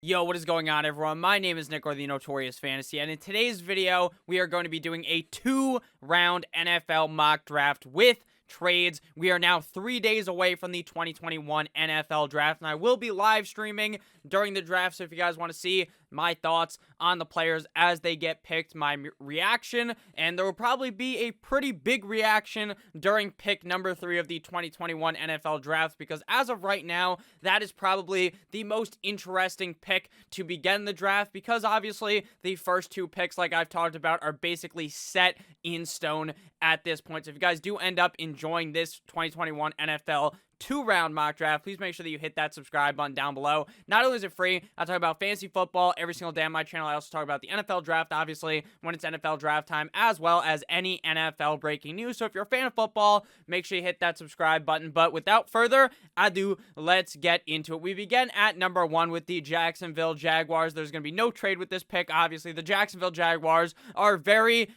Yo, what is going on, everyone? My name is Nick, or the Notorious Fantasy, and in today's video, we are going to be doing a 2-round NFL mock draft with trades. We are now 3 days away from the 2021 NFL draft, and I will be live streaming during the draft, so if you guys want to see my thoughts on the players as they get picked, my reaction, and there will probably be a pretty big reaction during pick number 3 of the 2021 NFL draft, because as of right now, that is probably the most interesting pick to begin the draft, because obviously the first 2 picks, like I've talked about, are basically set in stone at this point. So if you guys do end up enjoying this 2021 NFL 2-round mock draft, please make sure that you hit that subscribe button down below. Not only is it free, I talk about fantasy football every single day on my channel. I also talk about the NFL draft, obviously, when it's NFL draft time, as well as any NFL breaking news. So if you're a fan of football, make sure you hit that subscribe button. But without further ado, let's get into it. We begin at number 1 with the Jacksonville Jaguars. There's going to be no trade with this pick. Obviously, the Jacksonville Jaguars are very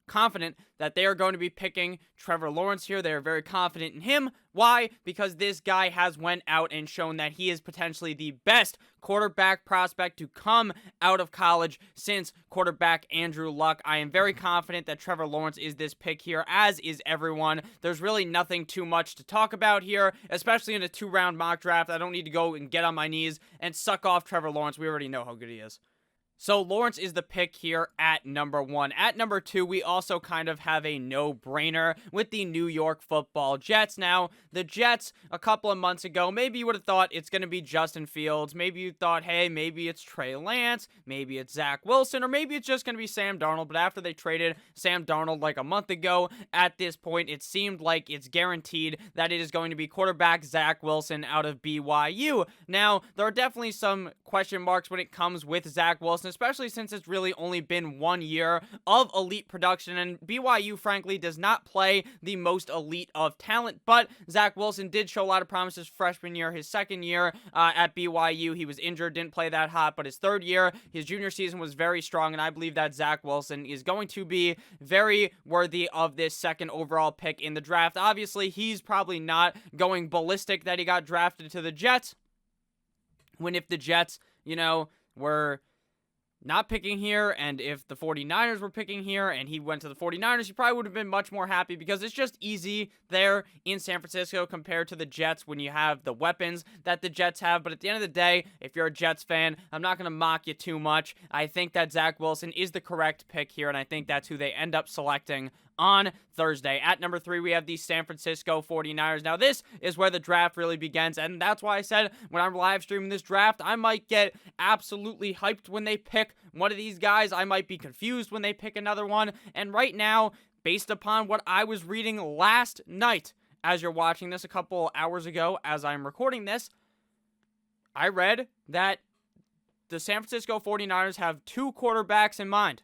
confident that they are going to be picking Trevor Lawrence here. They are very confident in him. Why? Because this guy has went out and shown that he is potentially the best quarterback prospect to come out of college since quarterback Andrew Luck. I am very confident that Trevor Lawrence is this pick here, as is everyone. There's really nothing too much to talk about here, especially in a 2-round mock draft. I don't need to go and get on my knees and suck off Trevor Lawrence. We already know how good he is. So Lawrence is the pick here at number 1. At number 2, we also kind of have a no-brainer with the New York Football Jets. Now, the Jets, a couple of months ago, maybe you would have thought it's going to be Justin Fields. Maybe you thought, hey, maybe it's Trey Lance. Maybe it's Zach Wilson. Or maybe it's just going to be Sam Darnold. But after they traded Sam Darnold like a month ago, at this point, it seemed like it's guaranteed that it is going to be quarterback Zach Wilson out of BYU. Now, there are definitely some question marks when it comes with Zach Wilson, especially since it's really only been 1 year of elite production, and BYU, frankly, does not play the most elite of talent, but Zach Wilson did show a lot of promise his freshman year. His second year at BYU, he was injured, didn't play that hot, but his third year, his junior season was very strong, and I believe that Zach Wilson is going to be very worthy of this second overall pick in the draft. Obviously, he's probably not going ballistic that he got drafted to the Jets, when if the Jets, were not picking here, and if the 49ers were picking here and he went to the 49ers, he probably would have been much more happy, because it's just easy there in San Francisco compared to the Jets when you have the weapons that the Jets have. But at the end of the day, if you're a Jets fan, I'm not going to mock you too much. I think that Zach Wilson is the correct pick here, and I think that's who they end up selecting on Thursday. At number 3, we have the San Francisco 49ers. Now, this is where the draft really begins, and that's why I said when I'm live streaming this draft, I might get absolutely hyped when they pick one of these guys. I might be confused when they pick another one, and right now, based upon what I was reading last night, as you're watching this a couple hours ago as I'm recording this, I read that the San Francisco 49ers have 2 quarterbacks in mind: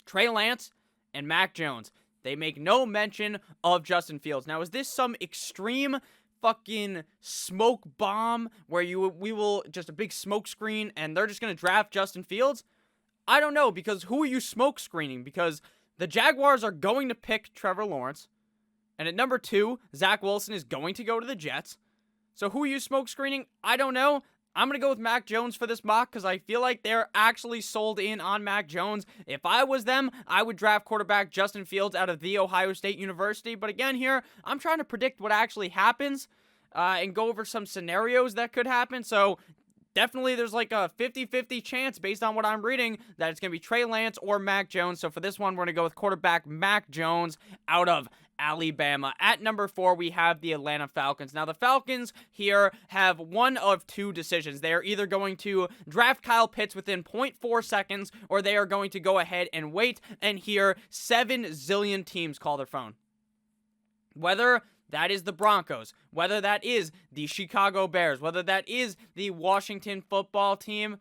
Trey Lance and Mac Jones. They make no mention of Justin Fields. Now, is this some extreme fucking smoke bomb where we will just a big smoke screen and they're just going to draft Justin Fields? I don't know, because who are you smoke screening? Because the Jaguars are going to pick Trevor Lawrence, and at number 2, Zach Wilson is going to go to the Jets. So who are you smoke screening? I don't know. I'm going to go with Mac Jones for this mock, because I feel like they're actually sold in on Mac Jones. If I was them, I would draft quarterback Justin Fields out of The Ohio State University. But again here, I'm trying to predict what actually happens and go over some scenarios that could happen. So definitely there's like a 50-50 chance, based on what I'm reading, that it's going to be Trey Lance or Mac Jones. So for this one, we're going to go with quarterback Mac Jones out of Alabama. At number 4, we have the Atlanta Falcons. Now, the Falcons here have one of 2 decisions. They are either going to draft Kyle Pitts within 0.4 seconds, or they are going to go ahead and wait and hear 7 zillion teams call their phone. Whether that is the Broncos, whether that is the Chicago Bears, whether that is the Washington football team,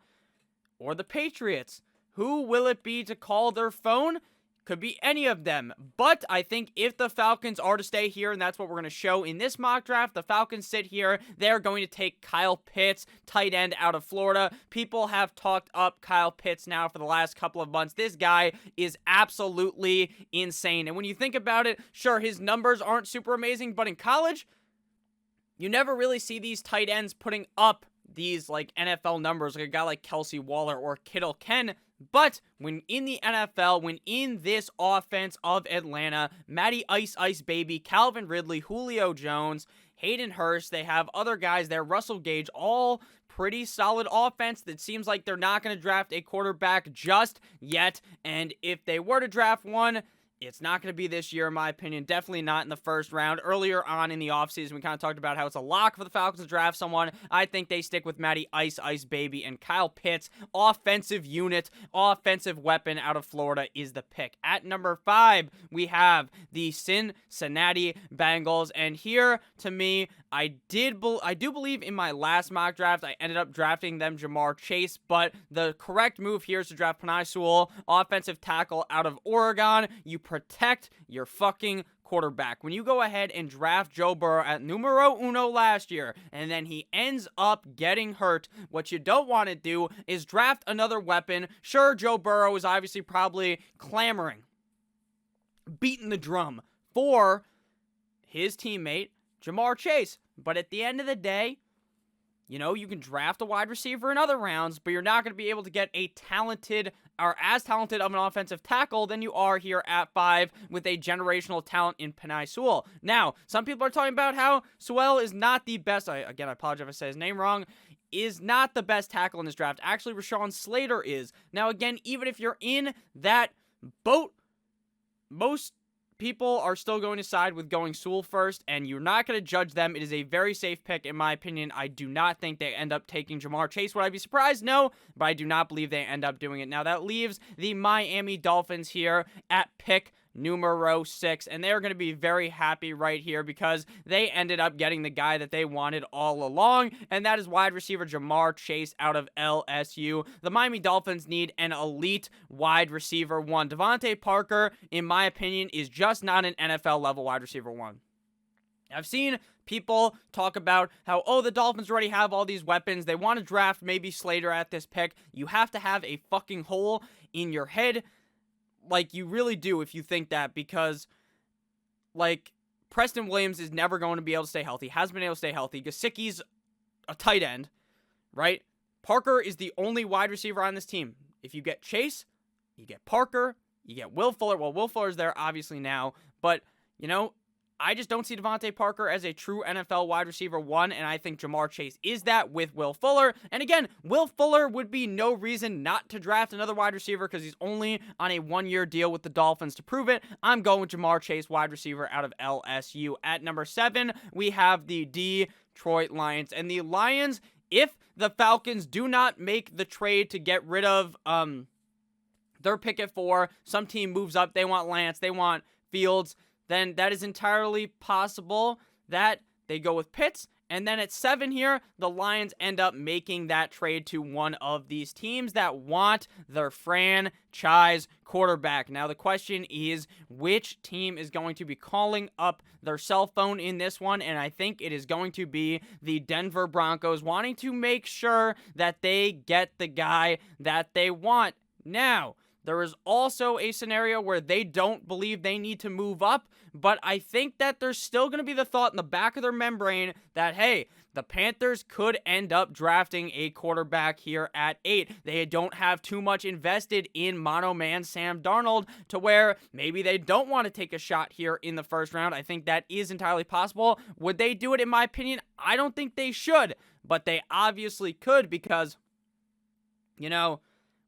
or the Patriots. Who will it be to call their phone? Could be any of them, but I think if the Falcons are to stay here, and that's what we're going to show in this mock draft, the Falcons sit here, they're going to take Kyle Pitts, tight end out of Florida. People have talked up Kyle Pitts now for the last couple of months. This guy is absolutely insane, and when you think about it, sure, his numbers aren't super amazing, but in college, you never really see these tight ends putting up these like NFL numbers like a guy like Kelsey Waller or Kittle can. But when in the NFL, when in this offense of Atlanta, Matty Ice Ice Baby, Calvin Ridley, Julio Jones, Hayden Hurst, they have other guys there, Russell Gage, all pretty solid offense that seems like they're not going to draft a quarterback just yet. And if they were to draft one, it's not going to be this year, in my opinion. Definitely not in the first round. Earlier on in the offseason, we kind of talked about how it's a lock for the Falcons to draft someone. I think they stick with Matty Ice Ice Baby and Kyle Pitts. Offensive unit, offensive weapon out of Florida is the pick. At number 5, we have the Cincinnati Bengals. And here, to me, I do believe in my last mock draft, I ended up drafting them Ja'Marr Chase, but the correct move here is to draft Penei Sewell, offensive tackle out of Oregon. You protect your fucking quarterback. When you go ahead and draft Joe Burrow at numero uno last year, and then he ends up getting hurt, what you don't want to do is draft another weapon. Sure, Joe Burrow is obviously probably clamoring, beating the drum for his teammate, Ja'Marr Chase. But at the end of the day, you know, you can draft a wide receiver in other rounds, but you're not going to be able to get a talented or as talented of an offensive tackle than you are here at 5 with a generational talent in Penei Sewell. Now, some people are talking about how Sewell is not the best. I apologize if I say his name wrong. Is not the best tackle in this draft. Actually, Rashawn Slater is. Now, again, even if you're in that boat, most people are still going to side with going Sewell first, and you're not going to judge them. It is a very safe pick, in my opinion. I do not think they end up taking Ja'Marr Chase. Would I be surprised? No, but I do not believe they end up doing it. Now, that leaves the Miami Dolphins here at pick numero 6, and they're going to be very happy right here because they ended up getting the guy that they wanted all along, and that is wide receiver Ja'Marr Chase out of LSU. The Miami Dolphins need an elite wide receiver 1. Devontae Parker, in my opinion, is just not an NFL level wide receiver 1. I've seen people talk about how, oh, the Dolphins already have all these weapons. They want to draft maybe Slater at this pick. You have to have a fucking hole in your head. Like, you really do if you think that, because, like, Preston Williams is never going to be able to stay healthy, hasn't been able to stay healthy. Gesicki's a tight end, right? Parker is the only wide receiver on this team. If you get Chase, you get Parker, you get Will Fuller. Well, Will Fuller's there, obviously, now, but, you know, I just don't see Devontae Parker as a true NFL wide receiver 1, and I think Ja'Marr Chase is that with Will Fuller. And again, Will Fuller would be no reason not to draft another wide receiver because he's only on a 1-year deal with the Dolphins to prove it. I'm going with Ja'Marr Chase, wide receiver out of LSU. At number 7, we have the Detroit Lions. And the Lions, if the Falcons do not make the trade to get rid of their pick at 4, some team moves up, they want Lance, they want Fields, then that is entirely possible that they go with Pitts. And then at 7 here, the Lions end up making that trade to one of these teams that want their franchise quarterback. Now, the question is, which team is going to be calling up their cell phone in this one? And I think it is going to be the Denver Broncos, wanting to make sure that they get the guy that they want. Now, there is also a scenario where they don't believe they need to move up, but I think that there's still going to be the thought in the back of their membrane that, hey, the Panthers could end up drafting a quarterback here at 8. They don't have too much invested in mono man Sam Darnold to where maybe they don't want to take a shot here in the first round. I think that is entirely possible. Would they do it? In my opinion, I don't think they should, but they obviously could because, you know,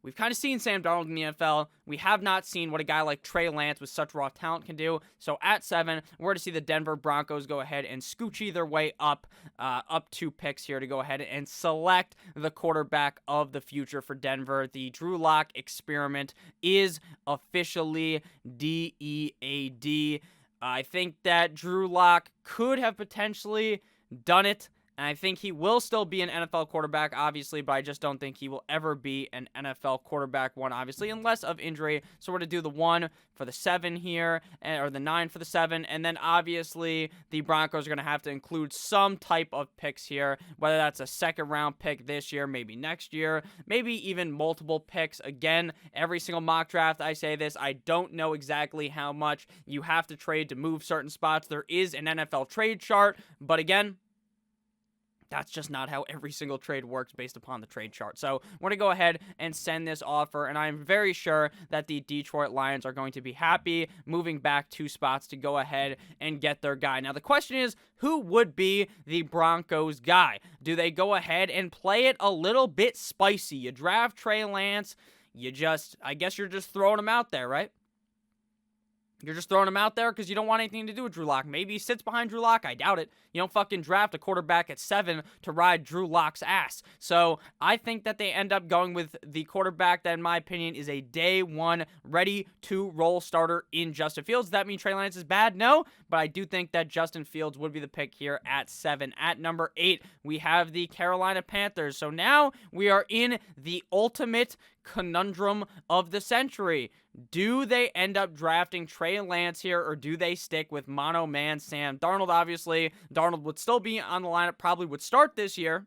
we've kind of seen Sam Darnold in the NFL. We have not seen what a guy like Trey Lance with such raw talent can do. So at 7, we're to see the Denver Broncos go ahead and scoochie their way up 2 picks here to go ahead and select the quarterback of the future for Denver. The Drew Lock experiment is officially DEAD. I think that Drew Lock could have potentially done it. And I think he will still be an NFL quarterback, obviously, but I just don't think he will ever be an NFL quarterback 1, obviously, unless of injury. So we're going to do the 1 for the 7 here, or the 9 for the 7, and then obviously the Broncos are going to have to include some type of picks here, whether that's a second-round pick this year, maybe next year, maybe even multiple picks. Again, every single mock draft, I say this, I don't know exactly how much you have to trade to move certain spots. There is an NFL trade chart, but again, that's just not how every single trade works based upon the trade chart. So we're going to go ahead and send this offer, and I'm very sure that the Detroit Lions are going to be happy moving back 2 spots to go ahead and get their guy. Now, the question is, who would be the Broncos guy? Do they go ahead and play it a little bit spicy? You draft Trey Lance, I guess you're just throwing him out there, right? You're just throwing him out there because you don't want anything to do with Drew Lock. Maybe he sits behind Drew Lock. I doubt it. You don't fucking draft a quarterback at 7 to ride Drew Lock's ass. So I think that they end up going with the quarterback that, in my opinion, is a day 1 ready-to-roll starter in Justin Fields. Does that mean Trey Lance is bad? No, but I do think that Justin Fields would be the pick here at 7. At number 8, we have the Carolina Panthers. So now we are in the ultimate conundrum of the century. Do they end up drafting Trey Lance here, or do they stick with mono man Sam Darnold? Obviously, Darnold would still be on the lineup, probably would start this year,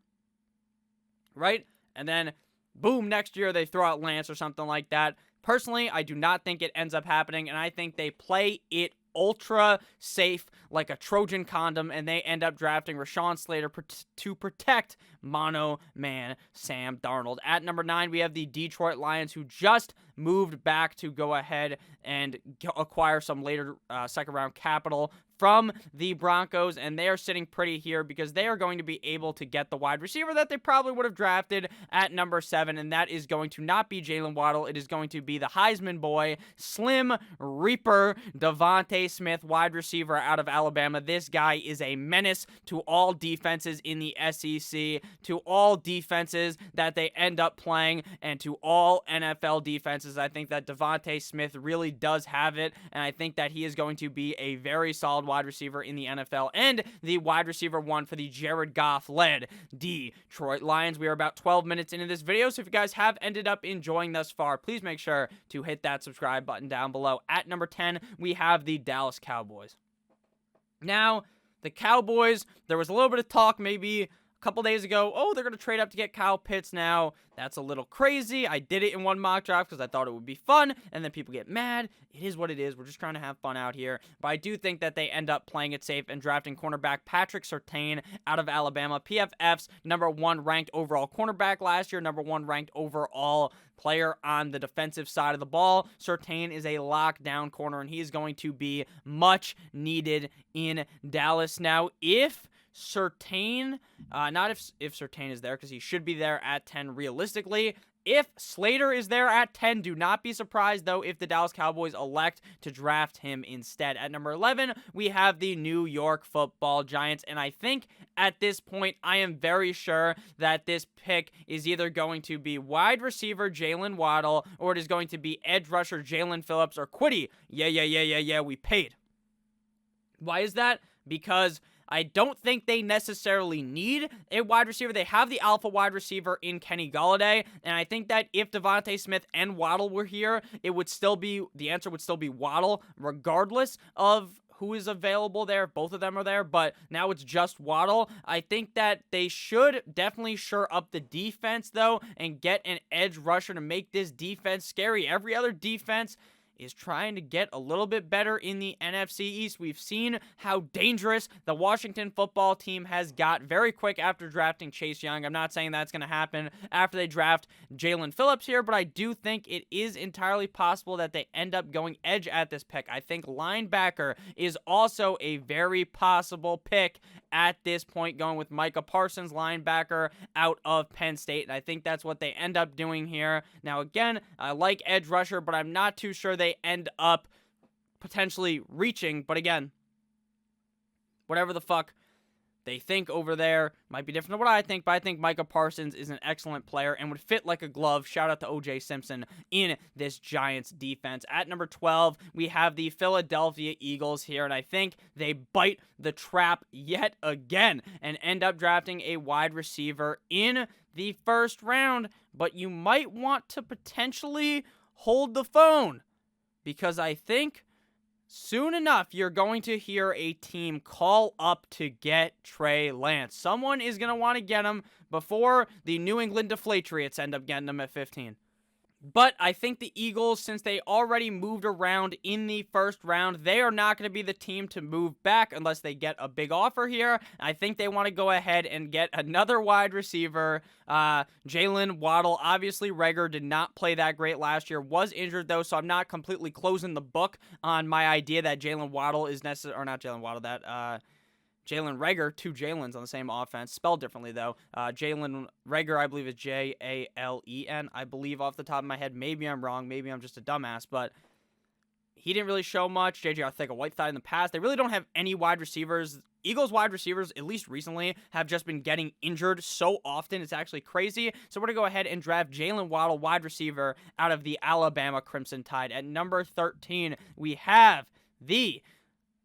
right? And then, boom, next year they throw out Lance or something like that. Personally, I do not think it ends up happening, and I think they play it ultra safe like a Trojan condom, and they end up drafting Rashawn Slater to protect mono man Sam Darnold. At number 9, we have the Detroit Lions, who just moved back to go ahead and acquire some later second round capital from the Broncos, and they are sitting pretty here because they are going to be able to get the wide receiver that they probably would have drafted at number 7, and that is going to not be Jalen Waddle. It is going to be the Heisman boy, Slim Reaper, Devonta Smith, wide receiver out of Alabama. This guy is a menace to all defenses in the SEC, to all defenses that they end up playing, and to all NFL defenses. I think that Devonta Smith really does have it, and I think that he is going to be a very solid wide receiver in the NFL and the wide receiver 1 for the Jared Goff-led Detroit Lions. We are about 12 minutes into this video, so if you guys have ended up enjoying thus far, please make sure to hit that subscribe button down below. At number 10, we have the Dallas Cowboys. Now, the Cowboys, there was a little bit of talk maybe couple days ago, oh, they're going to trade up to get Kyle Pitts now. That's a little crazy. I did it in one mock draft because I thought it would be fun, and then people get mad. It is what it is. We're just trying to have fun out here. But I do think that they end up playing it safe and drafting cornerback Patrick Surtain out of Alabama. PFF's number 1 ranked overall cornerback last year, number 1 ranked overall player on the defensive side of the ball. Surtain is a lockdown corner, and he is going to be much needed in Dallas. Now, if Surtain, not if Surtain is there, because he should be there at 10 realistically. If Slater is there at 10, do not be surprised, though, if the Dallas Cowboys elect to draft him instead. At number 11, we have the New York Football Giants, and I think at this point, I am very sure that this pick is either going to be wide receiver Jalen Waddle, or it is going to be edge rusher Jalen Phillips, or Quiddy. Yeah, we paid. Why is that? Because I don't think they necessarily need a wide receiver. They have the alpha wide receiver in Kenny Golladay, and I think that if Devonta Smith and Waddle were here, the answer would still be Waddle, regardless of who is available there. Both of them are there, but now it's just Waddle. I think that they should definitely shore up the defense, though, and get an edge rusher to make this defense scary. Every other defense is trying to get a little bit better in the NFC East. We've seen how dangerous the Washington football team has got very quick after drafting Chase Young. I'm not saying that's going to happen after they draft Jalen Phillips here, but I do think it is entirely possible that they end up going edge at this pick. I think linebacker is also a very possible pick at this point, going with Micah Parsons, linebacker out of Penn State, and I think that's what they end up doing here. Now, again, I like edge rusher, but I'm not too sure they end up potentially reaching, but again, whatever the fuck they think over there might be different than what I think, but I think Micah Parsons is an excellent player and would fit like a glove. Shout out to O.J. Simpson in this Giants defense. At number 12, we have the Philadelphia Eagles here, and I think they bite the trap yet again and end up drafting a wide receiver in the first round, but you might want to potentially hold the phone, because I think soon enough, you're going to hear a team call up to get Trey Lance. Someone is going to want to get him before the New England Deflatriots end up getting him at 15. But I think the Eagles, since they already moved around in the first round, they are not going to be the team to move back unless they get a big offer here. I think they want to go ahead and get another wide receiver. Jalen Waddle, obviously Reagor did not play that great last year, was injured though, so I'm not completely closing the book on my idea that Jalen Waddle is necessary, or not Jalen Waddle, that Jalen Reagor, two Jalen's on the same offense, spelled differently though. Jalen Reagor, I believe, is Jalen, I believe off the top of my head. Maybe I'm wrong. Maybe I'm just a dumbass, but he didn't really show much. JJ Arcega-Whiteside in the past. They really don't have any wide receivers. Eagles wide receivers, at least recently, have just been getting injured so often. It's actually crazy. So we're going to go ahead and draft Jalen Waddle, wide receiver, out of the Alabama Crimson Tide. At number 13, we have the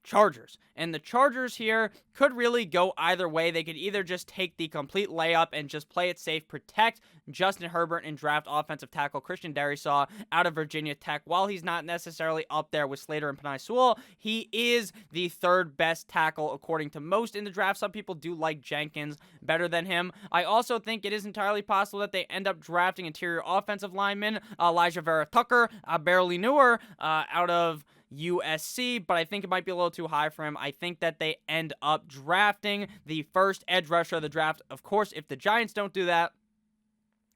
Chargers. And the Chargers here could really go either way. They could either just take the complete layup and just play it safe, protect Justin Herbert, and draft offensive tackle Christian Darrisaw out of Virginia Tech. While he's not necessarily up there with Slater and Penei Sewell, he is the third best tackle according to most in the draft. Some people do like Jenkins better than him. I also think it is entirely possible that they end up drafting interior offensive lineman Elijah Vera Tucker, barely newer, out of USC, but I think it might be a little too high for him. I think that they end up drafting the first edge rusher of the draft. Of course, if the Giants don't do that,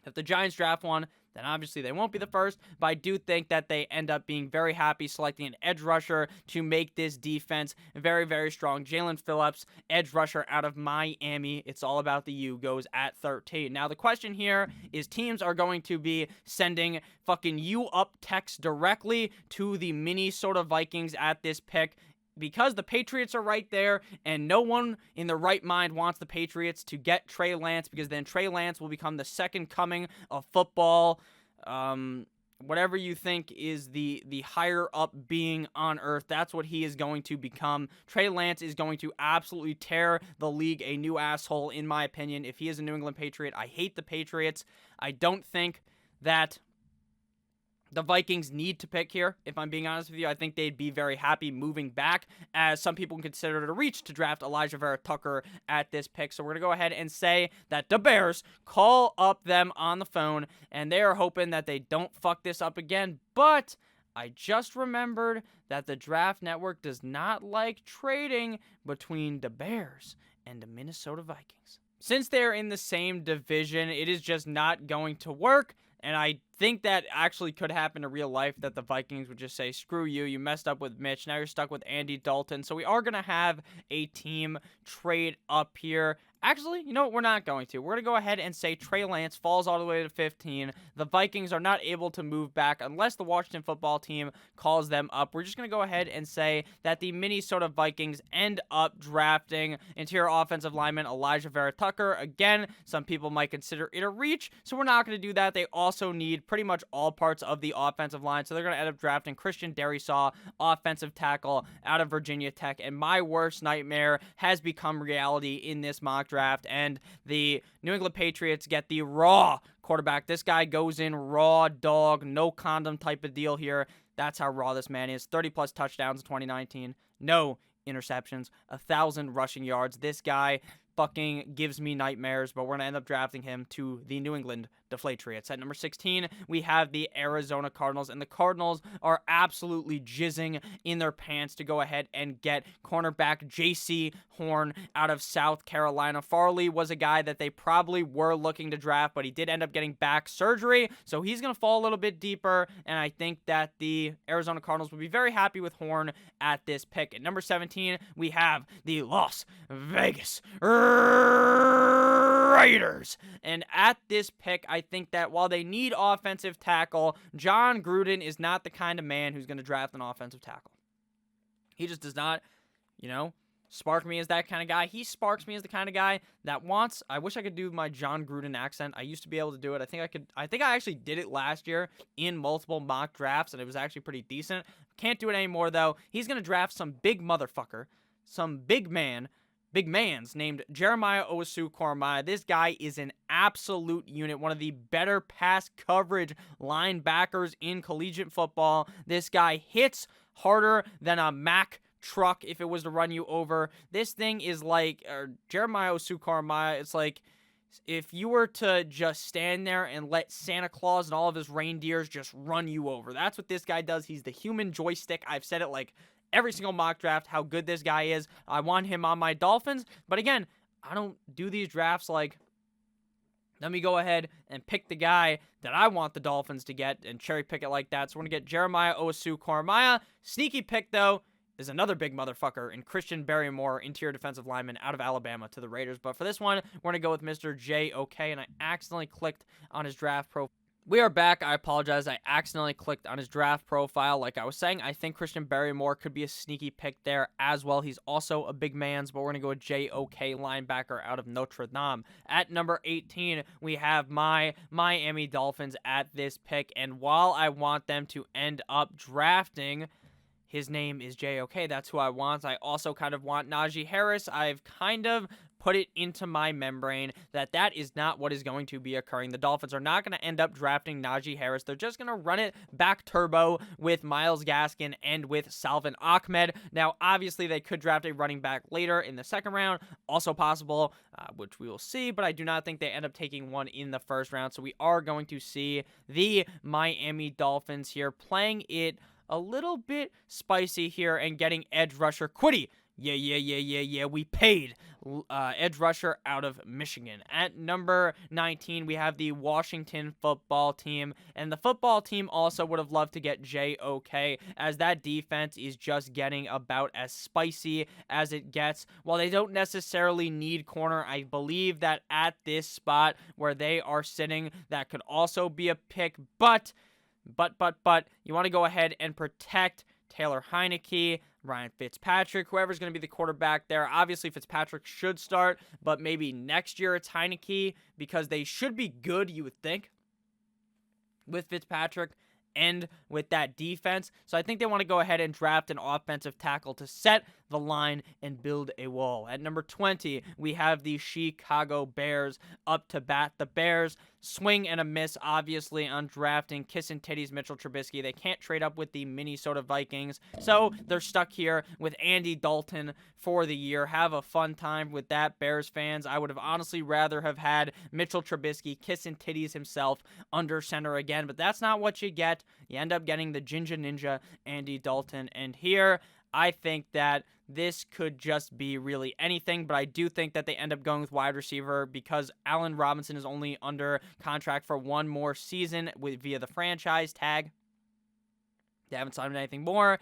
if the Giants draft one, then obviously they won't be the first, but I do think that they end up being very happy selecting an edge rusher to make this defense very, very strong. Jalen Phillips, edge rusher out of Miami. It's all about the U, goes at 13. Now, the question here is teams are going to be sending fucking U up text directly to the Minnesota Vikings at this pick, because the Patriots are right there, and no one in their right mind wants the Patriots to get Trey Lance, because then Trey Lance will become the second coming of football. Whatever you think is the higher up being on earth, that's what he is going to become. Trey Lance is going to absolutely tear the league a new asshole, in my opinion, if he is a New England Patriot. I hate the Patriots. I don't think that the Vikings need to pick here, if I'm being honest with you. I think they'd be very happy moving back, as some people consider it a reach to draft Elijah Vera Tucker at this pick. So we're going to go ahead and say that the Bears call up them on the phone, and they are hoping that they don't fuck this up again. But I just remembered that the Draft Network does not like trading between the Bears and the Minnesota Vikings. Since they're in the same division, it is just not going to work. And I think that actually could happen in real life, that the Vikings would just say, screw you, you messed up with Mitch, now you're stuck with Andy Dalton. So we are going to have a team trade up here. Actually, you know what? We're not going to. We're going to go ahead and say Trey Lance falls all the way to 15. The Vikings are not able to move back unless the Washington football team calls them up. We're just going to go ahead and say that the Minnesota Vikings end up drafting interior offensive lineman Elijah Vera Tucker. Again, some people might consider it a reach, so we're not going to do that. They also need pretty much all parts of the offensive line, so they're going to end up drafting Christian Darrisaw, offensive tackle out of Virginia Tech. And my worst nightmare has become reality in this mock draft, and the New England Patriots get the raw quarterback. This guy goes in raw dog, no condom type of deal here. That's how raw this man is. 30 plus touchdowns in 2019. No interceptions. 1,000 rushing yards. This guy fucking gives me nightmares, but we're going to end up drafting him to the New England Deflatriots. At number 16, we have the Arizona Cardinals, and the Cardinals are absolutely jizzing in their pants to go ahead and get cornerback Jaycee Horn out of South Carolina. Farley was a guy that they probably were looking to draft, but he did end up getting back surgery, so he's going to fall a little bit deeper, and I think that the Arizona Cardinals will be very happy with Horn at this pick. At number 17, we have the Las Vegas Raiders, and at this pick, I think that while they need offensive tackle, John Gruden is not the kind of man who's going to draft an offensive tackle. He just does not, spark me as that kind of guy. He sparks me as the kind of guy that wants, I wish I could do my John Gruden accent. I used to be able to do it. I think I actually did it last year in multiple mock drafts, and it was actually pretty decent. Can't do it anymore, though. He's going to draft some big motherfucker, some big mans named Jeremiah Owusu-Koramoah. This guy is an absolute unit, one of the better pass coverage linebackers in collegiate football. This guy hits harder than a Mack truck if it was to run you over. This thing is like Jeremiah Owusu-Koramoah. It's like if you were to just stand there and let Santa Claus and all of his reindeers just run you over. That's what this guy does. He's the human joystick. I've said it like every single mock draft, how good this guy is. I want him on my Dolphins. But again, I don't do these drafts like, let me go ahead and pick the guy that I want the Dolphins to get and cherry pick it like that. So we're going to get Jeremiah Owusu-Koramoah. Sneaky pick, though, is another big motherfucker in Christian Barrymore, interior defensive lineman out of Alabama to the Raiders. But for this one, we're going to go with Mr. JOK, and I accidentally clicked on his draft profile. We are back. I apologize. I accidentally clicked on his draft profile. Like I was saying, I think Christian Barrymore could be a sneaky pick there as well. He's also a big man's, but we're going to go with JOK linebacker out of Notre Dame. At number 18, we have my Miami Dolphins at this pick. And while I want them to end up drafting, his name is JOK. That's who I want. I also kind of want Najee Harris. I've kind of put it into my membrane that is not what is going to be occurring. The Dolphins are not going to end up drafting Najee Harris. They're just going to run it back turbo with Myles Gaskin and with Salvon Ahmed. Now, obviously, they could draft a running back later in the second round. Also possible, which we will see, but I do not think they end up taking one in the first round. So we are going to see the Miami Dolphins here playing it a little bit spicy here and getting edge rusher Quiddy. Yeah. We paid edge rusher out of Michigan. At number 19, we have the Washington football team. And the football team also would have loved to get JOK, as that defense is just getting about as spicy as it gets. While they don't necessarily need corner, I believe that at this spot where they are sitting, that could also be a pick. But you want to go ahead and protect Taylor Heineke, Ryan Fitzpatrick, whoever's going to be the quarterback there. Obviously, Fitzpatrick should start, but maybe next year it's Heineke, because they should be good, you would think, with Fitzpatrick and with that defense. So I think they want to go ahead and draft an offensive tackle to set the line and build a wall. At number 20, we have the Chicago Bears up to bat. The Bears swing and a miss, obviously, on drafting Kissin' Titties Mitchell Trubisky. They can't trade up with the Minnesota Vikings, so they're stuck here with Andy Dalton for the year. Have a fun time with that, Bears fans. I would have honestly rather have had Mitchell Trubisky, Kissin' Titties himself, under center again, but that's not what you get. You end up getting the Ginger Ninja, Andy Dalton, and here I think that this could just be really anything, but I do think that they end up going with wide receiver because Allen Robinson is only under contract for one more season via the franchise tag. They haven't signed anything more.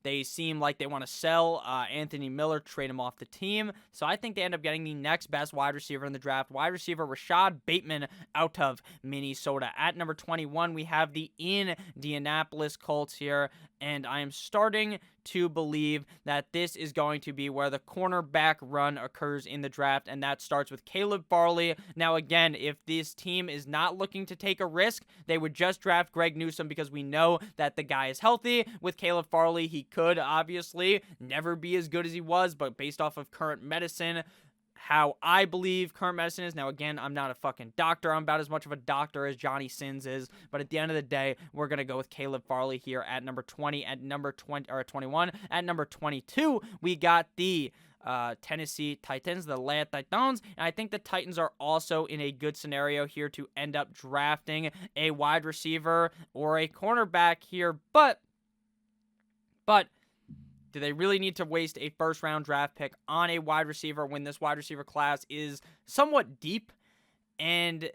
They seem like they want to sell Anthony Miller, trade him off the team. So I think they end up getting the next best wide receiver in the draft. Wide receiver Rashad Bateman out of Minnesota. At number 21, we have the Indianapolis Colts here. And I am starting to believe that this is going to be where the cornerback run occurs in the draft, and that starts with Caleb Farley. Now, again, if this team is not looking to take a risk, they would just draft Greg Newsome because we know that the guy is healthy. With Caleb Farley, he could obviously never be as good as he was, but based off of current medicine, how I believe current medicine is. Now, again, I'm not a fucking doctor. I'm about as much of a doctor as Johnny Sins is. But at the end of the day, we're going to go with Caleb Farley here at number 20. At number 21. At number 22, we got the Tennessee Titans, the Atlanta Titans. And I think the Titans are also in a good scenario here to end up drafting a wide receiver or a cornerback here. But do they really need to waste a first-round draft pick on a wide receiver when this wide receiver class is somewhat deep and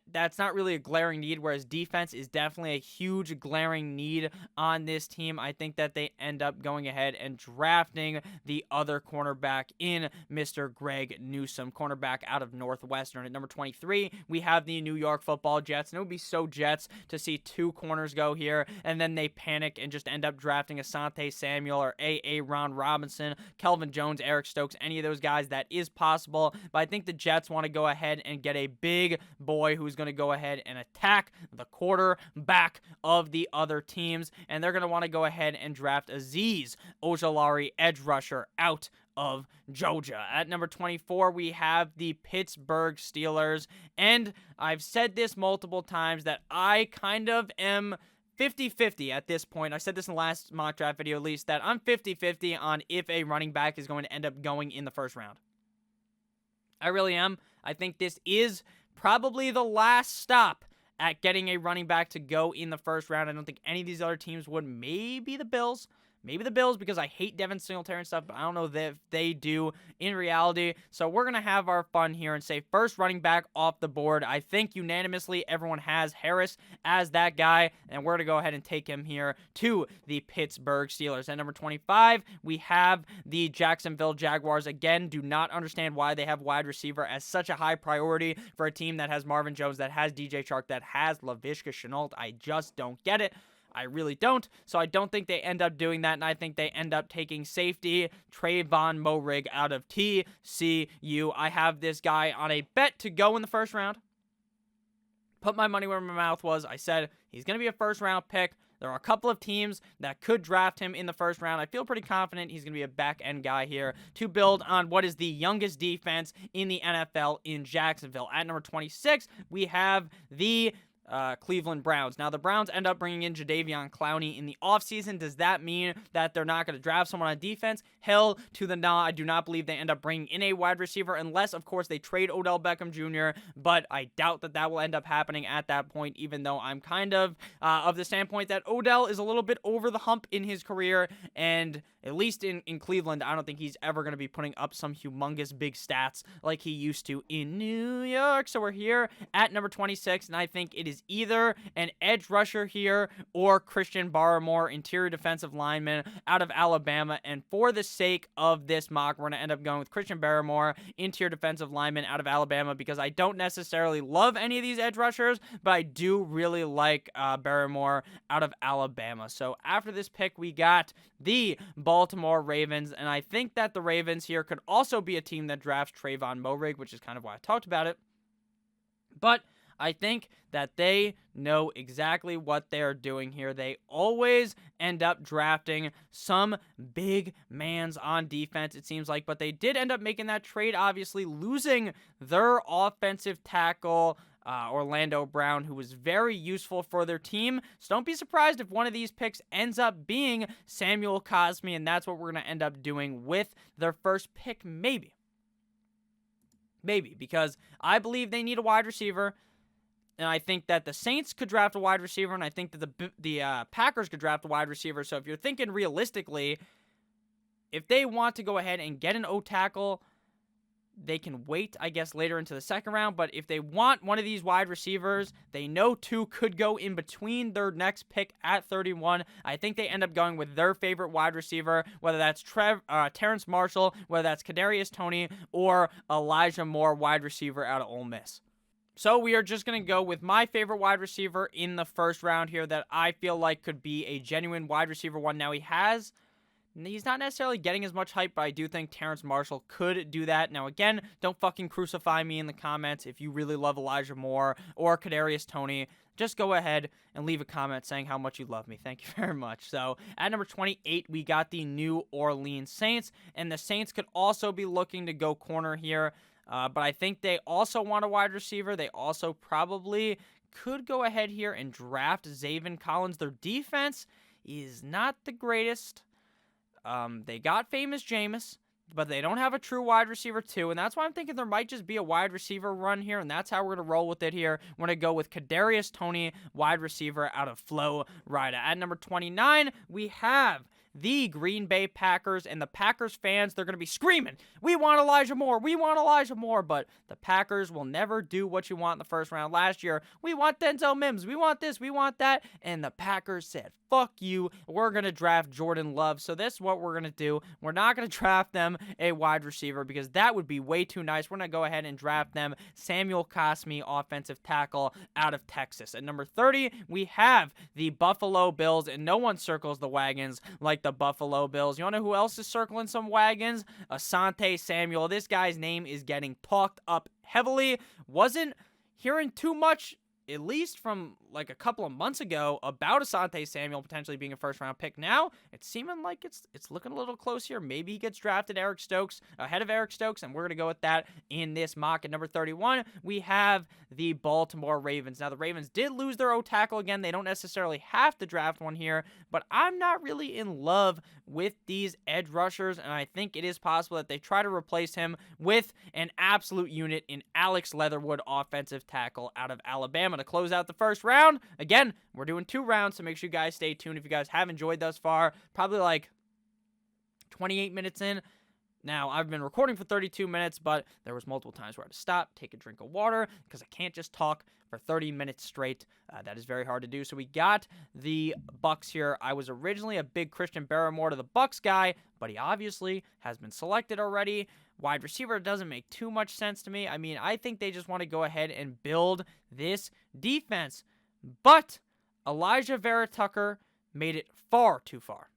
that's not really a glaring need, whereas defense is definitely a huge glaring need on this team? I think that they end up going ahead and drafting the other cornerback in Mr. Greg Newsome, cornerback out of Northwestern. At number 23, we have the New York Football Jets, and it would be so Jets to see two corners go here, and then they panic and just end up drafting Asante Samuel or Ron Robinson, Kelvin Jones, Eric Stokes, any of those guys. That is possible, but I think the Jets want to go ahead and get a big boy who's going to go ahead and attack the quarterback of the other teams, and they're going to want to go ahead and draft Azeez Ojulari, edge rusher out of Georgia. At number 24, we have the Pittsburgh Steelers, and I've said this multiple times that I kind of am 50-50 at this point. I said this in the last mock draft video at least, that I'm 50-50 on if a running back is going to end up going in the first round. I really am. I think this is probably the last stop at getting a running back to go in the first round. I don't think any of these other teams would. Maybe the Bills. Maybe the Bills, because I hate Devin Singletary and stuff, but I don't know if they do in reality. So we're going to have our fun here and say first running back off the board. I think unanimously everyone has Harris as that guy, and we're going to go ahead and take him here to the Pittsburgh Steelers. At number 25, we have the Jacksonville Jaguars. Again, do not understand why they have wide receiver as such a high priority for a team that has Marvin Jones, that has DJ Chark, that has Laviska Shenault. I just don't get it. I really don't. So I don't think they end up doing that, and I think they end up taking safety Trayvon Moehrig out of TCU. I have this guy on a bet to go in the first round. Put my money where my mouth was. I said he's going to be a first-round pick. There are a couple of teams that could draft him in the first round. I feel pretty confident he's going to be a back-end guy here to build on what is the youngest defense in the NFL in Jacksonville. At number 26, we have the Cleveland Browns. Now, the Browns end up bringing in Jadeveon Clowney in the offseason. Does that mean that they're not going to draft someone on defense? Hell to the no. I do not believe they end up bringing in a wide receiver unless, of course, they trade Odell Beckham Jr., but I doubt that that will end up happening at that point, even though I'm kind of the standpoint that Odell is a little bit over the hump in his career, and at least in Cleveland, I don't think he's ever going to be putting up some humongous big stats like he used to in New York. So we're here at number 26, and I think it is either an edge rusher here or Christian Barmore, interior defensive lineman out of Alabama. And for the sake of this mock, we're going to end up going with Christian Barmore, interior defensive lineman out of Alabama, because I don't necessarily love any of these edge rushers, but I do really like Barmore out of Alabama. So after this pick, we got the Baltimore Ravens, and I think that the Ravens here could also be a team that drafts Trayvon Moehrig, which is kind of why I talked about it. But I think that they know exactly what they're doing here. They always end up drafting some big mans on defense, it seems like, but they did end up making that trade, obviously losing their offensive tackle, Orlando Brown, who was very useful for their team. So don't be surprised if one of these picks ends up being Samuel Cosmi, and that's what we're going to end up doing with their first pick, maybe. Maybe, because I believe they need a wide receiver. And I think that the Saints could draft a wide receiver, and I think that the Packers could draft a wide receiver. So if you're thinking realistically, if they want to go ahead and get an O-tackle, they can wait, I guess, later into the second round. But if they want one of these wide receivers, they know two could go in between their next pick at 31. I think they end up going with their favorite wide receiver, whether that's Terrence Marshall, whether that's Kadarius Toney, or Elijah Moore, wide receiver out of Ole Miss. So we are just going to go with my favorite wide receiver in the first round here that I feel like could be a genuine wide receiver one. Now, he's not necessarily getting as much hype, but I do think Terrence Marshall could do that. Now, again, don't fucking crucify me in the comments if you really love Elijah Moore or Kadarius Toney. Just go ahead and leave a comment saying how much you love me. Thank you very much. So at number 28, we got the New Orleans Saints, and the Saints could also be looking to go corner here. But I think they also want a wide receiver. They also probably could go ahead here and draft Zaven Collins. Their defense is not the greatest. They got famous Jameis, but they don't have a true wide receiver too, and that's why I'm thinking there might just be a wide receiver run here, and that's how we're going to roll with it here. We're going to go with Kadarius Toney, wide receiver out of Florida. At number 29, we have the Green Bay Packers, and the Packers fans, they're going to be screaming, we want Elijah Moore, we want Elijah Moore, but the Packers will never do what you want in the first round. Last year, we want Denzel Mims, we want this, we want that, and the Packers said, fuck you, we're going to draft Jordan Love. So this is what we're going to do. We're not going to draft them a wide receiver because that would be way too nice. We're going to go ahead and draft them Samuel Cosmi, offensive tackle out of Texas. At number 30, we have the Buffalo Bills, and no one circles the wagons like the Buffalo Bills. You want to know who else is circling some wagons? Asante Samuel. This guy's name is getting talked up heavily. Wasn't hearing too much, at least from like a couple of months ago about Asante Samuel potentially being a first-round pick. Now it's seeming like it's looking a little close here. Maybe he gets drafted ahead of Eric Stokes, and we're gonna go with that in this mock. At number 31, we have the Baltimore Ravens. Now the Ravens did lose their O tackle again. They don't necessarily have to draft one here, but I'm not really in love with these edge rushers, and I think it is possible that they try to replace him with an absolute unit in Alex Leatherwood, offensive tackle out of Alabama, to close out the first round. Again, we're doing 2 rounds, so make sure you guys stay tuned if you guys have enjoyed thus far. Probably like 28 minutes in. Now, I've been recording for 32 minutes, but there was multiple times where I had to stop, take a drink of water, because I can't just talk for 30 minutes straight. That is very hard to do. So we got the Bucs here. I was originally a big Christian Barrymore to the Bucs guy, but he obviously has been selected already. Wide receiver doesn't make too much sense to me. I mean, I think they just want to go ahead and build this defense. But Elijah Vera Tucker made it far too far.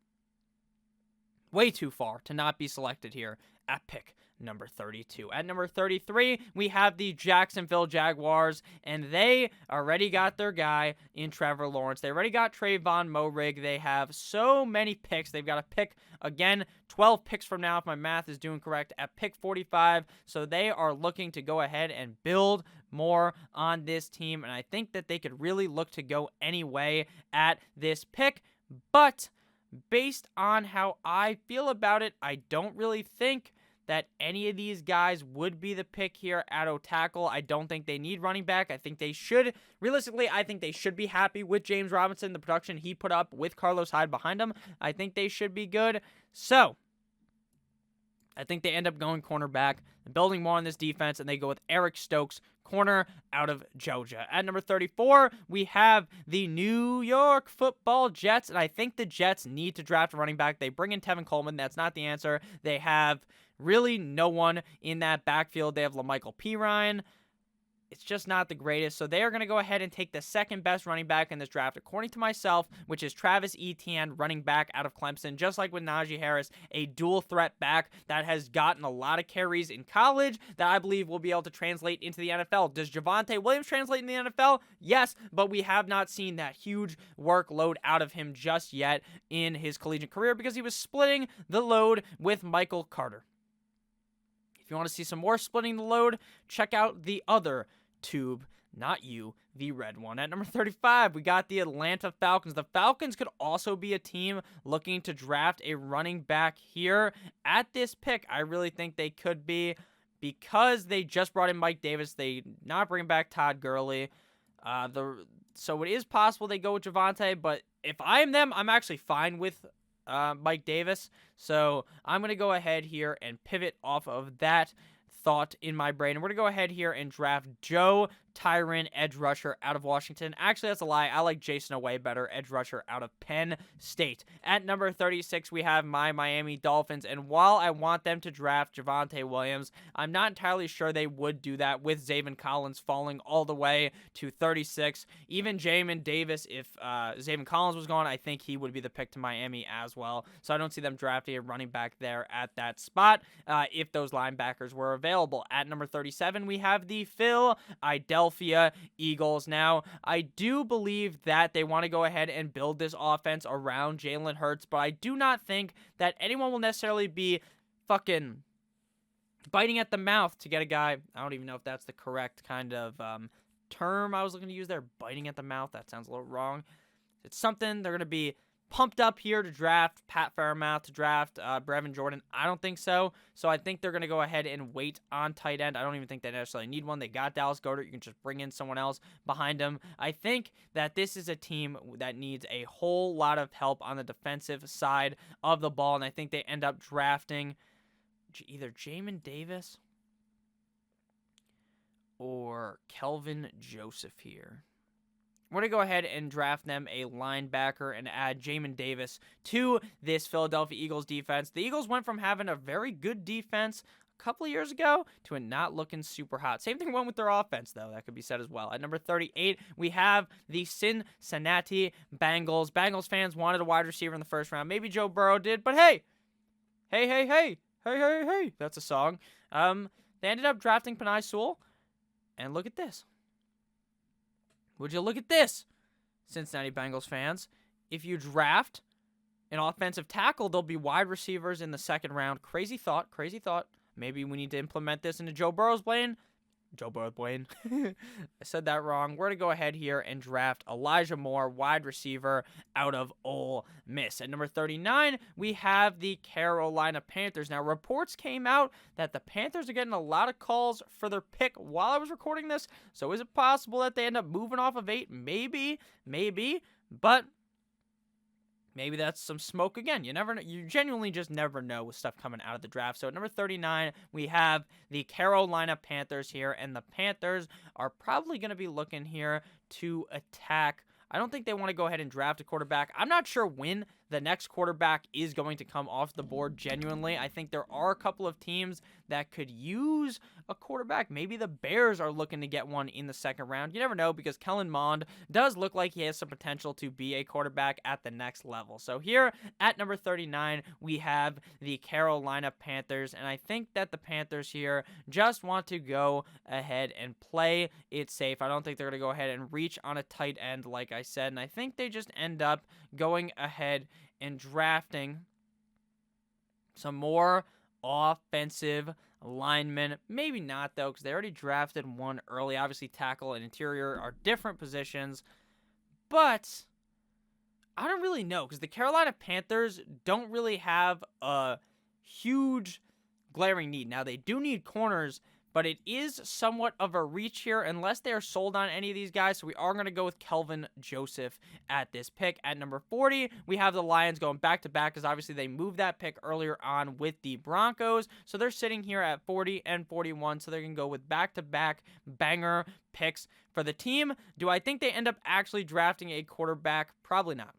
Way too far to not be selected here at pick number 32. At number 33, we have the Jacksonville Jaguars, and they already got their guy in Trevor Lawrence. They already got Trayvon Moehrig. They have so many picks. They've got to pick, again, 12 picks from now, if my math is doing correct, at pick 45. So they are looking to go ahead and build more on this team, and I think that they could really look to go any way at this pick. But based on how I feel about it, I don't really think that any of these guys would be the pick here at O-tackle. I don't think they need running back. I think they should, realistically, I think they should be happy with James Robinson, the production he put up with Carlos Hyde behind him. I think they should be good. So I think they end up going cornerback, building more on this defense, and they go with Eric Stokes, corner out of Georgia. At number 34, we have the New York Football Jets, and I think the Jets need to draft a running back. They bring in Tevin Coleman. That's not the answer. They have really no one in that backfield. They have LaMichael Pirine. It's just not the greatest. So they are going to go ahead and take the second best running back in this draft, according to myself, which is Travis Etienne, running back out of Clemson. Just like with Najee Harris, a dual threat back that has gotten a lot of carries in college that I believe will be able to translate into the NFL. Does Javonte Williams translate in the NFL? Yes, but we have not seen that huge workload out of him just yet in his collegiate career because he was splitting the load with Michael Carter. If you want to see some more splitting the load, check out the other tube, not you, the red one. At number 35, we got the Atlanta Falcons. The Falcons could also be a team looking to draft a running back here. At this pick, I really think they could be, because they just brought in Mike Davis. They not bring back Todd Gurley. So it is possible they go with Javonte, but if I'm them, I'm actually fine with Mike Davis. So I'm going to go ahead here and pivot off of that thought in my brain. And we're going to go ahead here and draft Joe Tyron, edge rusher out of Washington. Actually, that's a lie. I like Jason way better, edge rusher out of Penn State. At number 36, we have my Miami Dolphins. And while I want them to draft Javonte Williams, I'm not entirely sure they would do that with Zaven Collins falling all the way to 36. Even Jamin Davis, if Zaven Collins was gone, I think he would be the pick to Miami as well. So I don't see them drafting a running back there at that spot if those linebackers were available. At number 37, we have the Philadelphia Eagles. Now, I do believe that they want to go ahead and build this offense around Jalen Hurts, but I do not think that anyone will necessarily be fucking biting at the mouth to get a guy. I don't even know if that's the correct kind of term I was looking to use there. Biting at the mouth. That sounds a little wrong. It's something they're going to be pumped up here to draft Pat Fairmouth, to draft Brevin Jordan. I don't think so. So I think they're going to go ahead and wait on tight end. I don't even think they necessarily need one. They got Dallas Goedert. You can just bring in someone else behind him. I think that this is a team that needs a whole lot of help on the defensive side of the ball, and I think they end up drafting either Jamin Davis or Kelvin Joseph here. We're going to go ahead and draft them a linebacker and add Jamin Davis to this Philadelphia Eagles defense. The Eagles went from having a very good defense a couple of years ago to it not looking super hot. Same thing went with their offense, though. That could be said as well. At number 38, we have the Cincinnati Bengals. Bengals fans wanted a wide receiver in the first round. Maybe Joe Burrow did, but hey. That's a song. They ended up drafting Penei Sewell, and look at this. Would you look at this? Cincinnati Bengals fans, if you draft an offensive tackle, there'll be wide receivers in the second round. Crazy thought. Maybe we need to implement this into Joe Burrow's brain. I said that wrong. We're going to go ahead here and draft Elijah Moore, wide receiver out of Ole Miss. At number 39, we have the Carolina Panthers. Now, reports came out that the Panthers are getting a lot of calls for their pick while I was recording this. So is it possible that they end up moving off of 8? Maybe. But maybe that's some smoke again. You never know. You genuinely just never know with stuff coming out of the draft. So at number 39, we have the Carolina Panthers here, and the Panthers are probably going to be looking here to attack. I don't think they want to go ahead and draft a quarterback. I'm not sure when the next quarterback is going to come off the board, genuinely. I think there are a couple of teams that could use a quarterback. Maybe the Bears are looking to get one in the second round. You never know, because Kellen Mond does look like he has some potential to be a quarterback at the next level. So here at number 39, we have the Carolina Panthers, and I think that the Panthers here just want to go ahead and play it safe. I don't think they're going to go ahead and reach on a tight end, like I said, and I think they just end up going ahead and drafting some more offensive linemen. Maybe not, though, because they already drafted one early. Obviously, tackle and interior are different positions, but I don't really know, because the Carolina Panthers don't really have a huge glaring need. Now, they do need corners, but it is somewhat of a reach here unless they are sold on any of these guys. So we are going to go with Kelvin Joseph at this pick. At number 40, we have the Lions going back-to-back because obviously they moved that pick earlier on with the Broncos. So they're sitting here at 40 and 41, so they're going to go with back-to-back banger picks for the team. Do I think they end up actually drafting a quarterback? Probably not.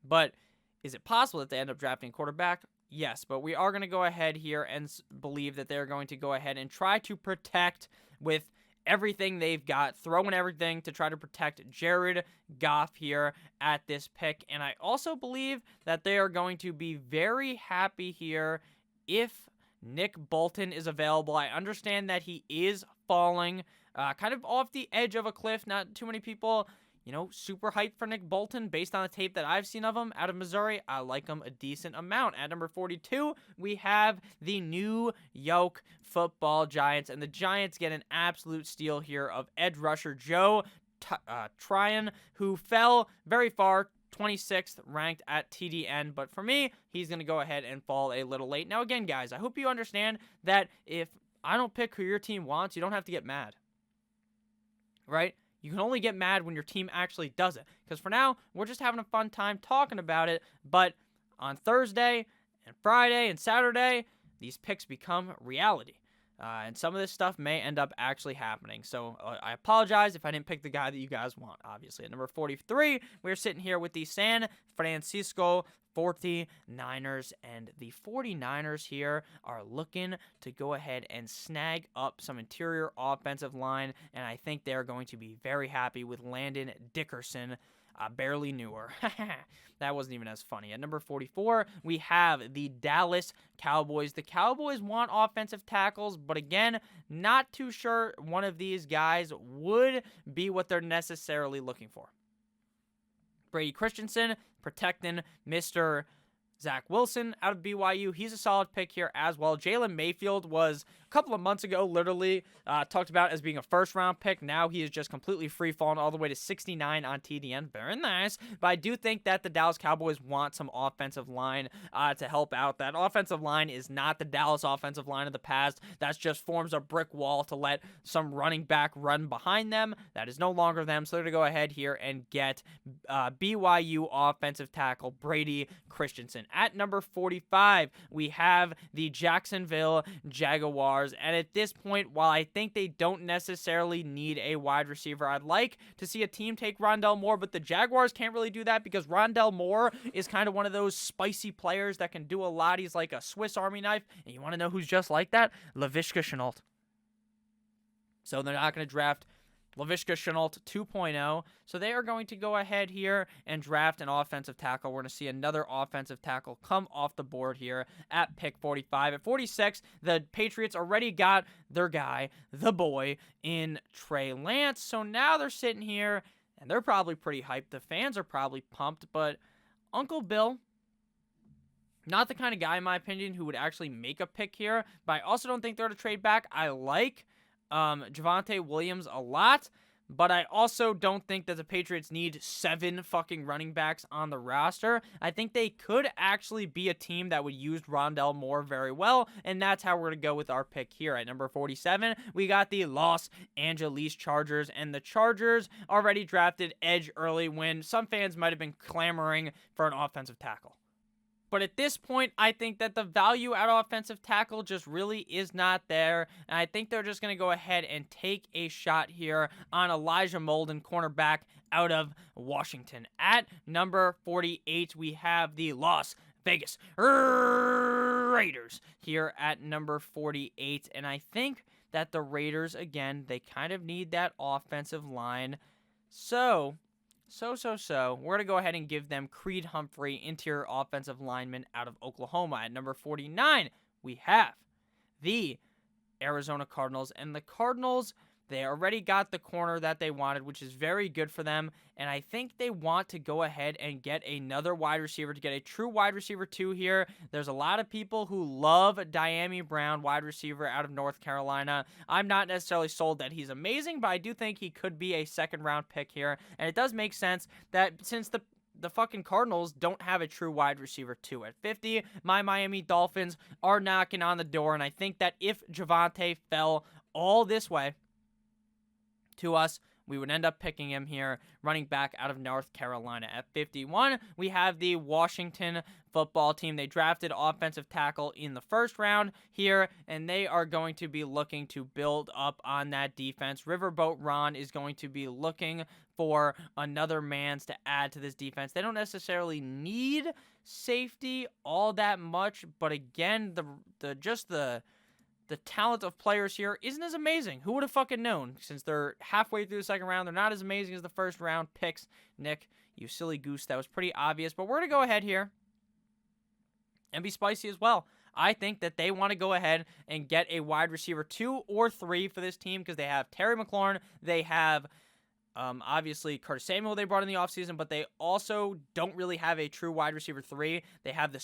But is it possible that they end up drafting a quarterback? Yes, but we are going to go ahead here and believe that they're going to go ahead and try to protect with everything they've got, throwing everything to try to protect Jared Goff here at this pick. And I also believe that they are going to be very happy here if Nick Bolton is available. I understand that he is falling kind of off the edge of a cliff. Not too many people, super hyped for Nick Bolton based on the tape that I've seen of him out of Missouri. I like him a decent amount. At number 42, we have the New York Football Giants, and the Giants get an absolute steal here of edge rusher Joe Tryon, who fell very far, 26th ranked at TDN, but for me, he's going to go ahead and fall a little late. Now, again, guys, I hope you understand that if I don't pick who your team wants, you don't have to get mad, right? You can only get mad when your team actually does it. Because for now, we're just having a fun time talking about it. But on Thursday and Friday and Saturday, these picks become reality. And some of this stuff may end up actually happening. So I apologize if I didn't pick the guy that you guys want, obviously. At number 43, we're sitting here with the San Francisco 49ers, and the 49ers here are looking to go ahead and snag up some interior offensive line, and I think they're going to be very happy with Landon Dickerson. Barely newer. That wasn't even as funny. At number 44, we have the Dallas Cowboys. The Cowboys want offensive tackles, but again, not too sure one of these guys would be what they're necessarily looking for. Brady Christensen protecting Mr. Zach Wilson out of BYU. He's a solid pick here as well. Jalen Mayfield was a couple of months ago literally talked about as being a first-round pick. Now he is just completely free-falling all the way to 69 on TDN. Very nice. But I do think that the Dallas Cowboys want some offensive line to help out. That offensive line is not the Dallas offensive line of the past. That just forms a brick wall to let some running back run behind them. That is no longer them. So they're going to go ahead here and get BYU offensive tackle Brady Christensen. At number 45, we have the Jacksonville Jaguars. And at this point, while I think they don't necessarily need a wide receiver, I'd like to see a team take Rondell Moore, but the Jaguars can't really do that because Rondell Moore is kind of one of those spicy players that can do a lot. He's like a Swiss Army knife. And you want to know who's just like that? Laviska Shenault. So they're not going to draft Laviska Shenault 2.0. So they are going to go ahead here and draft an offensive tackle. We're going to see another offensive tackle come off the board here at pick 45. At 46, the Patriots already got their guy, the boy, in Trey Lance. So now they're sitting here, and they're probably pretty hyped. The fans are probably pumped, but Uncle Bill, not the kind of guy, in my opinion, who would actually make a pick here, but I also don't think they're to trade back. I like Javonte Williams a lot, but I also don't think that the Patriots need 7 fucking running backs on the roster. I think they could actually be a team that would use Rondell Moore very well, and that's how we're going to go with our pick here. At number 47, we got the Los Angeles Chargers, and the Chargers already drafted edge early when some fans might have been clamoring for an offensive tackle. But at this point, I think that the value at offensive tackle just really is not there. And I think they're just going to go ahead and take a shot here on Elijah Molden, cornerback out of Washington. At number 48, we have the Las Vegas Raiders here at number 48. And I think that the Raiders, again, they kind of need that offensive line. So we're going to go ahead and give them Creed Humphrey, interior offensive lineman out of Oklahoma. At number 49, we have the Arizona Cardinals. And the Cardinals, they already got the corner that they wanted, which is very good for them. And I think they want to go ahead and get another wide receiver, to get a true wide receiver 2 here. There's a lot of people who love Dyami Brown, wide receiver out of North Carolina. I'm not necessarily sold that he's amazing, but I do think he could be a second-round pick here. And it does make sense that since the fucking Cardinals don't have a true wide receiver 2 at 50, my Miami Dolphins are knocking on the door. And I think that if Javonte fell all this way to us, we would end up picking him here, running back out of North Carolina. At 51, we have the Washington football team. They drafted offensive tackle in the first round here, and they are going to be looking to build up on that defense. Riverboat Ron is going to be looking for another man to add to this defense. They don't necessarily need safety all that much, but again, the talent of players here isn't as amazing. Who would have fucking known? Since they're halfway through the second round, they're not as amazing as the first round picks. Nick, you silly goose. That was pretty obvious. But we're going to go ahead here and be spicy as well. I think that they want to go ahead and get a wide receiver 2 or 3 for this team because they have Terry McLaurin. They have, obviously, Curtis Samuel they brought in the offseason, but they also don't really have a true wide receiver 3. They have the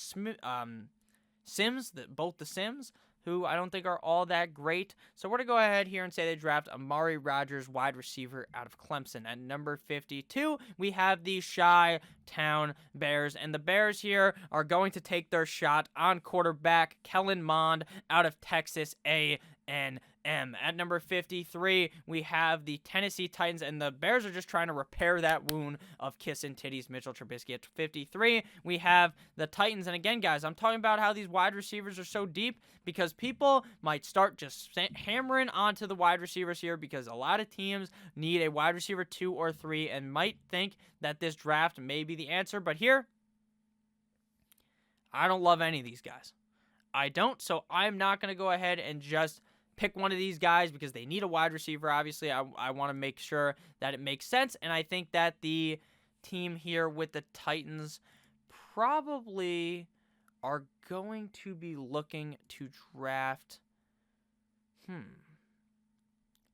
Sims, both the Sims, who I don't think are all that great. So we're going to go ahead here and say they draft Amari Rodgers, wide receiver out of Clemson. At number 52, we have the Chi-Town Bears. And the Bears here are going to take their shot on quarterback Kellen Mond out of Texas A&M. At number 53, we have the Tennessee Titans, and the Bears are just trying to repair that wound of kissing titties Mitchell Trubisky. At 53, we have the Titans, and again, guys, I'm talking about how these wide receivers are so deep because people might start just hammering onto the wide receivers here because a lot of teams need a wide receiver 2 or 3 and might think that this draft may be the answer, but here, I don't love any of these guys. I don't, so I'm not going to go ahead and just pick one of these guys because they need a wide receiver. Obviously, I want to make sure that it makes sense, and I think that the team here with the Titans probably are going to be looking to draft.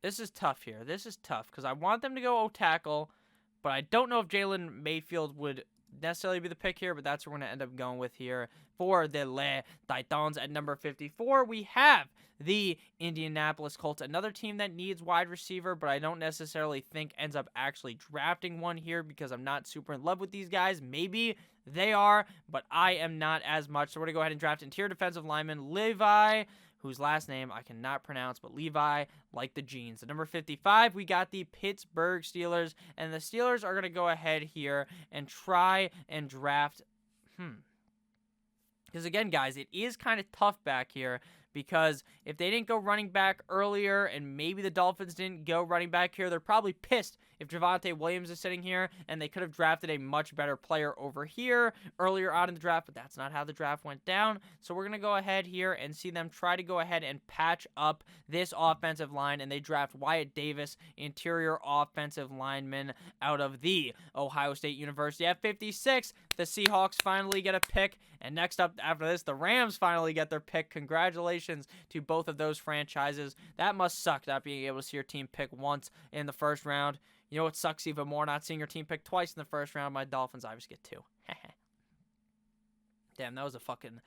This is tough here. This is tough because I want them to go O-tackle, but I don't know if Jalen Mayfield would necessarily be the pick here, but that's what we're going to end up going with here for the Le Titans. At number 54, we have the Indianapolis Colts, another team that needs wide receiver, but I don't necessarily think ends up actually drafting one here because I'm not super in love with these guys. Maybe they are, but I am not as much. So we're going to go ahead and draft interior defensive lineman Levi, whose last name I cannot pronounce, but Levi, like the jeans. At number 55, we got the Pittsburgh Steelers, and the Steelers are going to go ahead here and try and draft, because again, guys, it is kind of tough back here because if they didn't go running back earlier and maybe the Dolphins didn't go running back here, they're probably pissed if Javonte Williams is sitting here, and they could have drafted a much better player over here earlier on in the draft, but that's not how the draft went down. So we're going to go ahead here and see them try to go ahead and patch up this offensive line, and they draft Wyatt Davis, interior offensive lineman out of the Ohio State University. At 56, the Seahawks finally get a pick, and next up after this, the Rams finally get their pick. Congratulations to both of those franchises. That must suck, not being able to see your team pick once in the first round. You know what sucks even more? Not seeing your team pick twice in the first round. My Dolphins obviously get 2. Damn, that was a fucking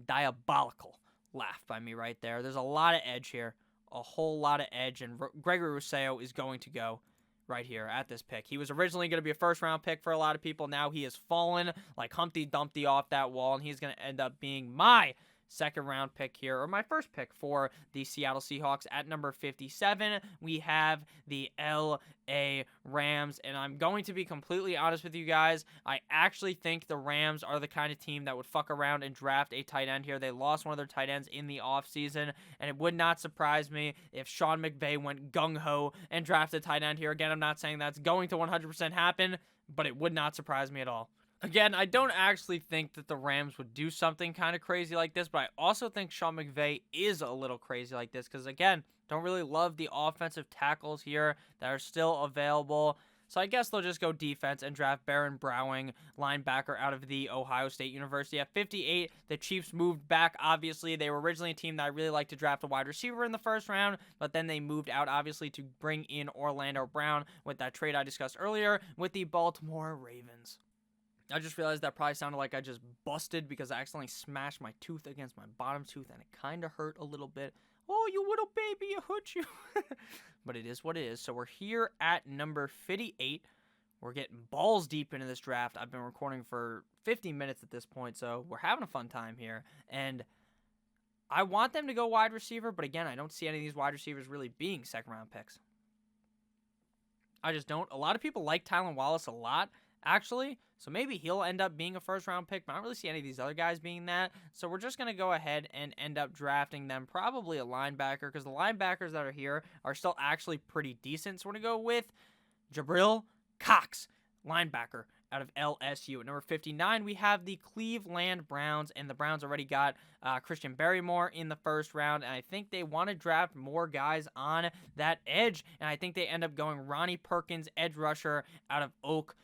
diabolical laugh by me right there. There's a lot of edge here. A whole lot of edge, and Gregory Rousseau is going to go right here at this pick. He was originally going to be a first-round pick for a lot of people. Now he has fallen like Humpty Dumpty off that wall, and he's going to end up being my second-round pick here, or my first pick for the Seattle Seahawks. At number 57, we have the L.A. Rams, and I'm going to be completely honest with you guys. I actually think the Rams are the kind of team that would fuck around and draft a tight end here. They lost one of their tight ends in the offseason, and it would not surprise me if Sean McVay went gung-ho and drafted a tight end here. Again, I'm not saying that's going to 100% happen, but it would not surprise me at all. Again, I don't actually think that the Rams would do something kind of crazy like this, but I also think Sean McVay is a little crazy like this because, again, don't really love the offensive tackles here that are still available. So I guess they'll just go defense and draft Baron Browning, linebacker out of the Ohio State University. At 58, the Chiefs moved back, obviously. They were originally a team that I really liked to draft a wide receiver in the first round, but then they moved out, obviously, to bring in Orlando Brown with that trade I discussed earlier with the Baltimore Ravens. I just realized that probably sounded like I just busted because I accidentally smashed my tooth against my bottom tooth, and it kind of hurt a little bit. Oh, you little baby, you hurt you. But it is what it is. So we're here at number 58. We're getting balls deep into this draft. I've been recording for 50 minutes at this point, so we're having a fun time here. And I want them to go wide receiver, but again, I don't see any of these wide receivers really being second-round picks. I just don't. A lot of people like Tylan Wallace a lot, actually, so maybe he'll end up being a first-round pick, but I don't really see any of these other guys being that, so we're just going to go ahead and end up drafting them, probably a linebacker, because the linebackers that are here are still actually pretty decent, so we're going to go with Jabril Cox, linebacker out of LSU. At number 59, we have the Cleveland Browns, and the Browns already got Christian Barrymore in the first round, and I think they want to draft more guys on that edge, and I think they end up going Ronnie Perkins, edge rusher out of Oklahoma.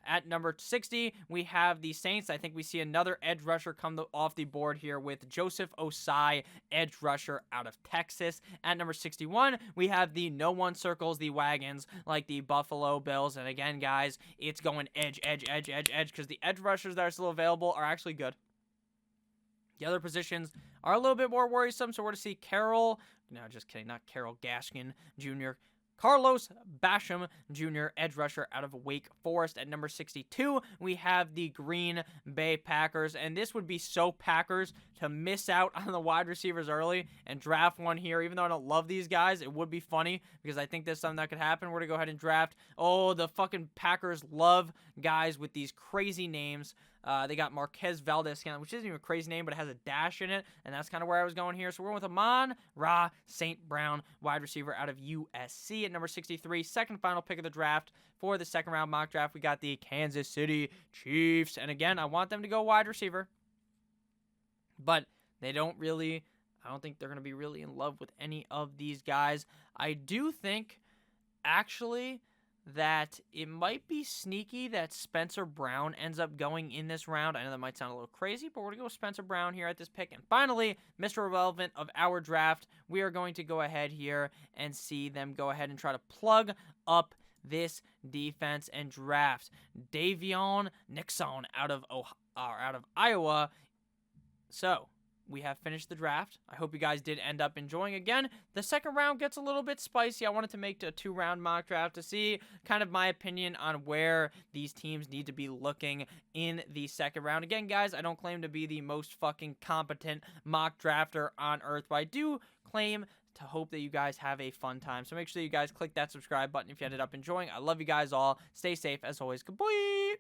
At number 60, we have the Saints. I think we see another edge rusher come off the board here with Joseph Osai, edge rusher out of Texas. At number 61, we have the no one circles the wagons like the Buffalo Bills, and again, guys, it's going edge, because the edge rushers that are still available are actually good. The other positions are a little bit more worrisome, so we're to see Carol, no, just kidding, not Carol Gaskin Jr., Carlos Basham Jr., edge rusher out of Wake Forest. At number 62, we have the Green Bay Packers, and this would be so Packers to miss out on the wide receivers early and draft one here. Even though I don't love these guys, it would be funny because I think there's something that could happen. We're going to go ahead and draft. Oh, the fucking Packers love guys with these crazy names. They got Marquez Valdez, which isn't even a crazy name, but it has a dash in it, and that's kind of where I was going here. So we're going with Amon-Ra St. Brown, wide receiver out of USC. At number 63, second final pick of the draft for the second round mock draft, we got the Kansas City Chiefs. And again, I want them to go wide receiver, but they don't really, I don't think they're going to be really in love with any of these guys. I do think, actually, that it might be sneaky that Spencer Brown ends up going in this round. I know that might sound a little crazy, but we're going to go with Spencer Brown here at this pick. And finally, Mr. Irrelevant of our draft, we are going to go ahead here and see them go ahead and try to plug up this defense and draft Davion Nixon out of Iowa. So we have finished the draft. I hope you guys did end up enjoying. Again, the second round gets a little bit spicy. I wanted to make a 2-round mock draft to see kind of my opinion on where these teams need to be looking in the second round. Again, guys, I don't claim to be the most fucking competent mock drafter on earth, but I do claim to hope that you guys have a fun time. So make sure you guys click that subscribe button if you ended up enjoying. I love you guys all. Stay safe. As always, goodbye.